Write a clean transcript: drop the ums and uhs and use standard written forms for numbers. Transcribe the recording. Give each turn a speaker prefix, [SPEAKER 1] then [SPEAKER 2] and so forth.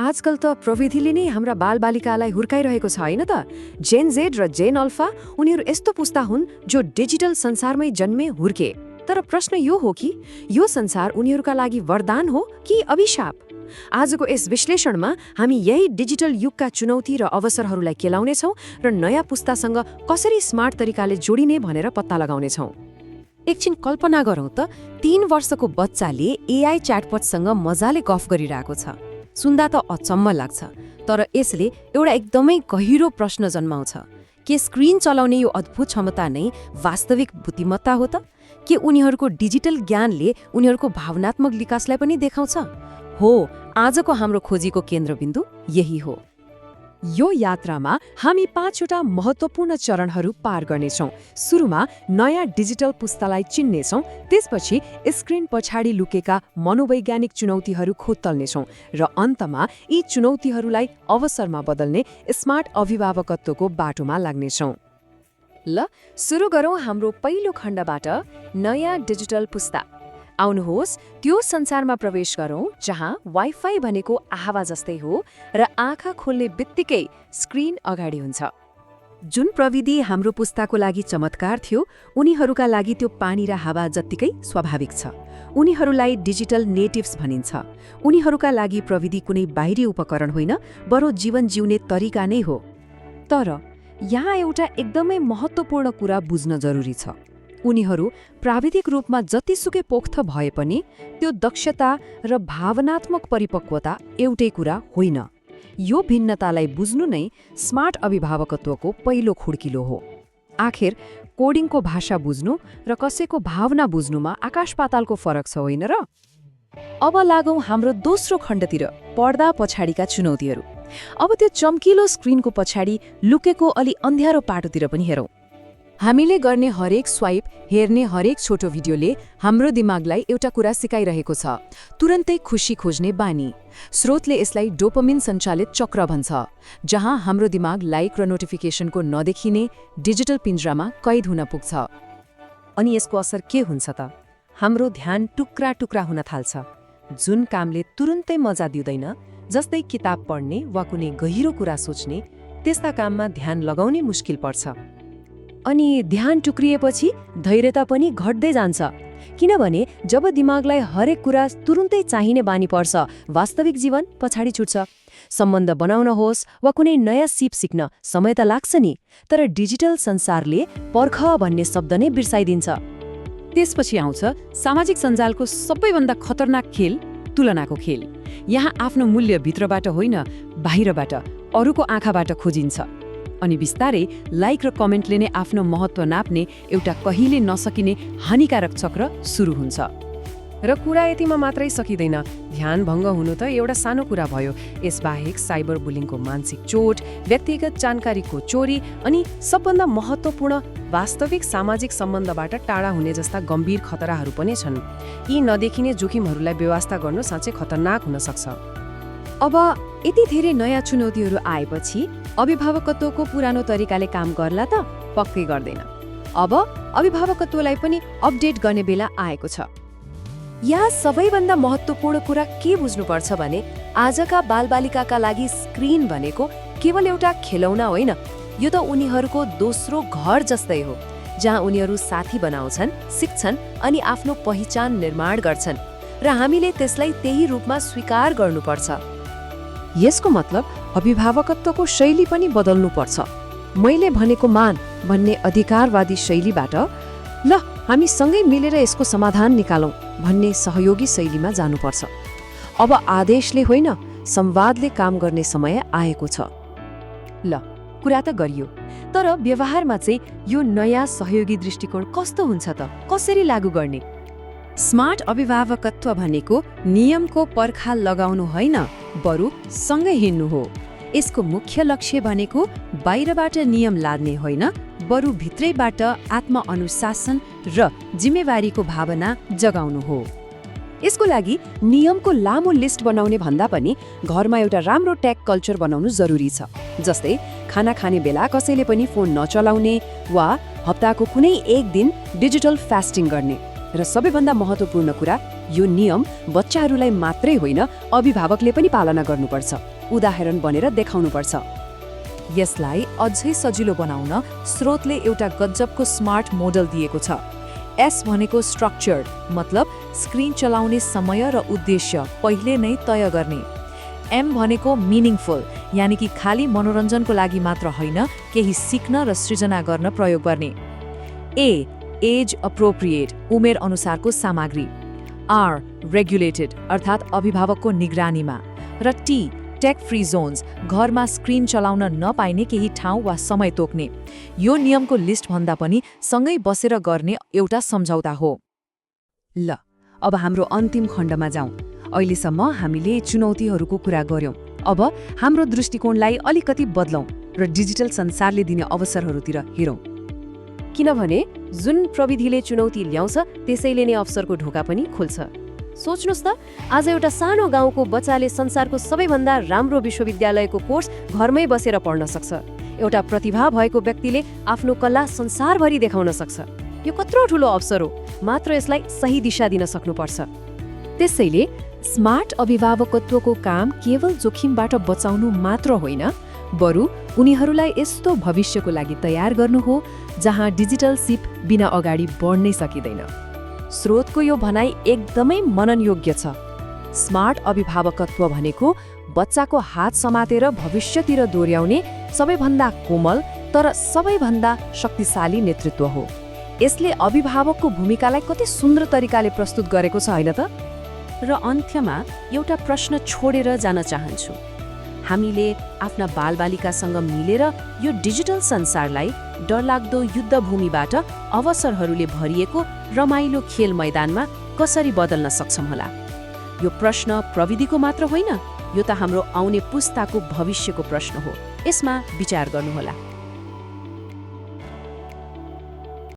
[SPEAKER 1] आजकल त प्रविधिले नै हाम्रा बालबालिकालाई हुर्काइरहेको छ होइन त? जेन जेड र जेन अल्फा उनीहरू यस्तो पुस्ता हुन् जो डिजिटल संसारमै जन्मे हुर्के। तर प्रश्न यो हो कि यो संसार उनीहरूका लागि वरदान हो कि अभिशाप? आजको यस विश्लेषणमा हामी यही डिजिटल युगका चुनौती र अवसरहरूलाई केलाउनेछौँ र नयाँ पुस्तासँग कसरी स्मार्ट तरिकाले जोडिने भनेर पत्ता लगाउनेछौँ। एकछिन कल्पना गरौँ त 3 वर्षको बच्चाले एआई च्याटबटसँग मजाले गफ गरिरहेको छ। सुन्दा त अचम्म लाग्छ, तर यसले एउटा एकदमै गहिरो प्रश्न जन्माउँछ। के स्क्रिन चलाउने यो अद्भुत क्षमता नै वास्तविक बुद्धिमत्ता हो त? के उनीहरूको डिजिटल ज्ञानले उनीहरूको भावनात्मक विकासलाई पनि देखाउँछ? हो, आजको हाम्रो खोजीको केन्द्रबिन्दु यही हो। यो यात्रामा हामी 5वटा महत्त्वपूर्ण चरणहरू पार गर्नेछौँ। सुरुमा नयाँ डिजिटल पुस्तालाई चिन्नेछौँ, त्यसपछि स्क्रिन पछाडि लुकेका मनोवैज्ञानिक चुनौतीहरू खोतल्नेछौँ र अन्तमा यी चुनौतीहरूलाई अवसरमा बदल्ने स्मार्ट अभिभावकत्वको बाटोमा लाग्नेछौँ। ल, सुरु गरौँ हाम्रो पहिलो खण्डबाट, नयाँ डिजिटल पुस्ता। आउनुहोस् त्यो संसारमा प्रवेश गरौँ जहाँ वाइफाई भनेको आहावा जस्तै हो र आँखा खोल्ने बित्तिकै स्क्रिन अगाडि हुन्छ। जुन प्रविधि हाम्रो पुस्ताको लागि चमत्कार थियो, उनीहरूका लागि त्यो पानी र हावा जत्तिकै स्वाभाविक छ। उनीहरूलाई डिजिटल नेटिभ्स भनिन्छ। उनीहरूका लागि प्रविधि कुनै बाहिरी उपकरण होइन, बरु जीवन जिउने तरिका नै हो। तर यहाँ एउटा एकदमै महत्त्वपूर्ण कुरा बुझ्न जरुरी छ। उनीहरू प्राविधिक रूपमा जतिसुकै पोख्त भए पनि त्यो दक्षता र भावनात्मक परिपक्वता एउटै कुरा होइन। यो भिन्नतालाई बुझ्नु नै स्मार्ट अभिभावकत्वको पहिलो खुड्किलो हो। आखिर कोडिङको भाषा बुझ्नु र कसैको भावना बुझ्नुमा आकाश पातालको फरक छ, होइन र? अब लागौँ हाम्रो दोस्रो खण्डतिर, पर्दा पछाडिका चुनौतीहरू। अब त्यो चम्किलो स्क्रिनको पछाडि लुकेको अलि अन्ध्यारो पाटोतिर पनि हेरौँ। हामीले गर्ने हरेक स्वाइप, हेर्ने हरेक छोटो भिडियोले हाम्रो दिमागलाई एउटा कुरा सिकाइरहेको छ, तुरन्तै खुसी खोज्ने बानी। स्रोतले यसलाई डोपामिन सञ्चालित चक्र भन्छ, जहाँ हाम्रो दिमाग लाइक र नोटिफिकेसनको नदेखिने डिजिटल पिञ्जरामा कैद हुन पुग्छ। अनि यसको असर के हुन्छ त? हाम्रो ध्यान टुक्रा टुक्रा हुन थाल्छ। जुन कामले तुरन्तै मजा दिँदैन, जस्तै किताब पढ्ने वा कुनै गहिरो कुरा सोच्ने, त्यस्ता काममा ध्यान लगाउनै मुस्किल पर्छ। अनि ध्यान टुक्रिएपछि धैर्यता पनि घट्दै जान्छ, किनभने जब दिमागलाई हरेक कुरा तुरुन्तै चाहिने बानी पर्छ, वास्तविक जीवन पछाडि छुट्छ। सम्बन्ध बनाउन होस् वा कुनै नयाँ सिप सिक्न समय त लाग्छ नि, तर डिजिटल संसारले पर्ख भन्ने शब्द नै बिर्साइदिन्छ। त्यसपछि आउँछ सामाजिक सञ्जालको सबैभन्दा खतरनाक खेल, तुलनाको खेल। यहाँ आफ्नो मूल्य भित्रबाट होइन, बाहिरबाट, अरूको आँखाबाट खोजिन्छ। अनि बिस्तारै लाइक र कमेन्टले नै आफ्नो महत्त्व नाप्ने एउटा कहिले नसकिने हानिकारक चक्र सुरु हुन्छ। र कुरा यतिमा मात्रै सकिँदैन। ध्यान भङ्ग हुनु त एउटा सानो कुरा भयो, यसबाहेक साइबर बुलिङको मानसिक चोट, व्यक्तिगत जानकारीको चोरी अनि सबभन्दा महत्त्वपूर्ण वास्तविक सामाजिक सम्बन्धबाट टाढा हुने जस्ता गम्भीर खतराहरू पनि छन्। यी नदेखिने जोखिमहरूलाई व्यवस्था गर्नु साँच्चै खतरनाक हुन सक्छ। अब यति धेरै नयाँ चुनौतीहरू आएपछि अभिभावकत्वको पुरानो तरिकाले काम गर्ला त? पक्कै गर्दैन। अब अभिभावकत्वलाई पनि अपडेट गर्ने बेला आएको छ। यहाँ सबैभन्दा महत्त्वपूर्ण कुरा के बुझ्नुपर्छ भने, आजका बालबालिकाका लागि स्क्रिन भनेको केवल एउटा खेलौना होइन, यो त उनीहरूको दोस्रो घर जस्तै हो, जहाँ उनीहरू साथी बनाउँछन्, सिक्छन् अनि आफ्नो पहिचान निर्माण गर्छन्, र हामीले त्यसलाई त्यही रूपमा स्वीकार गर्नुपर्छ। यसको मतलब अभिभावकत्वको शैली पनि बदल्नुपर्छ। मैले भनेको मान भन्ने अधिकारवादी शैलीबाट ल हामी सँगै मिलेर यसको समाधान निकालौँ भन्ने सहयोगी शैलीमा जानुपर्छ। अब आदेशले होइन, संवादले काम गर्ने समय आएको छ। ल, कुरा त गरियो, तर व्यवहारमा चाहिँ यो नयाँ सहयोगी दृष्टिकोण कस्तो हुन्छ त? कसरी लागू गर्ने? स्मार्ट अभिभावकत्व भनेको नियमको पर्खाल लगाउनु होइन, बरु सँगै हिँड्नु हो। यसको मुख्य लक्ष्य भनेको बाहिरबाट नियम लाद्ने होइन, बरु भित्रैबाट आत्मअनुशासन र जिम्मेवारीको भावना जगाउनु हो। यसको लागि नियमको लामो लिस्ट बनाउने भन्दा पनि घरमा एउटा राम्रो टेक कल्चर बनाउनु जरुरी छ। जस्तै खाना खाने बेला कसैले पनि फोन नचलाउने वा हप्ताको कुनै एक दिन डिजिटल फास्टिङ गर्ने। र सबैभन्दा महत्त्वपूर्ण कुरा, यो नियम बच्चाहरूलाई मात्रै होइन, अभिभावकले पनि पालना गर्नुपर्छ, उदाहरण बनेर देखाउनुपर्छ।
[SPEAKER 2] यसलाई अझै सजिलो बनाउन स्रोतले एउटा गजबको स्मार्ट मोडल दिएको छ। एस भनेको स्ट्रक्चर्ड, मतलब स्क्रिन चलाउने समय र उद्देश्य पहिले नै तय गर्ने। एम भनेको मिनिङफुल, यानि कि खाली मनोरञ्जनको लागि मात्र होइन, केही सिक्न र सृजना गर्न प्रयोग गर्ने। ए एज अप्रोप्रिएट, उमेर अनुसारको सामग्री। आर रेगुलेटेड, अर्थात् अभिभावकको निगरानीमा। र टी टेक फ्री जोन्स, घरमा स्क्रिन चलाउन नपाइने केही ठाउँ वा समय तोक्ने। यो नियमको लिस्ट भन्दा पनि सँगै बसेर गर्ने एउटा सम्झौता हो।
[SPEAKER 1] ल, अब हाम्रो अन्तिम खण्डमा जाउँ। अहिलेसम्म हामीले चुनौतीहरूको कुरा गर्यौं। अब हाम्रो दृष्टिकोणलाई अलिकति बदलौँ र डिजिटल संसारले दिने अवसरहरूतिर हेरौँ। किनभने जुन प्रविधिले चुनौती ल्याउँछ त्यसैले नै अवसरको ढोका पनि खोल्छ। सोच्नुस् त, आज एउटा सानो गाउँको बच्चाले संसारको सबैभन्दा राम्रो विश्वविद्यालयको कोर्स घरमै बसेर पढ्न सक्छ। एउटा प्रतिभा भएको व्यक्तिले आफ्नो कला संसारभरि देखाउन सक्छ। यो कत्रो ठुलो अवसर हो, मात्र यसलाई सही दिशा दिन सक्नुपर्छ। त्यसैले स्मार्ट अभिभावकत्वको काम केवल जोखिमबाट बचाउनु मात्र होइन, बरु उनीहरूलाई यस्तो भविष्यको लागि तयार गर्नु हो जहाँ डिजिटल सिप बिना अगाडि बढ्नै सकिँदैन। स्रोतको यो भनाइ एकदमै मननयोग्य छ। स्मार्ट अभिभावकत्व भनेको बच्चाको हात समातेर भविष्यतिर दोर्याउने सबैभन्दा कोमल तर सबैभन्दा शक्तिशाली नेतृत्व हो। यसले अभिभावकको भूमिकालाई कति सुन्दर तरिकाले प्रस्तुत गरेको छ हैन त? र अन्त्यमा एउटा प्रश्न छोडेर जान चाहन्छु। हामीले आफ्ना बालबालिकासँग मिलेर यो डिजिटल संसारलाई डरलाग्दो युद्धभूमिबाट अवसरहरूले भरिएको रमाइलो खेल मैदानमा कसरी बदल्न सक्छौं होला? यो प्रश्न प्रविधिको मात्र होइन, यो त हाम्रो आउने पुस्ताको भविष्यको प्रश्न हो। यसमा विचार गर्नुहोला।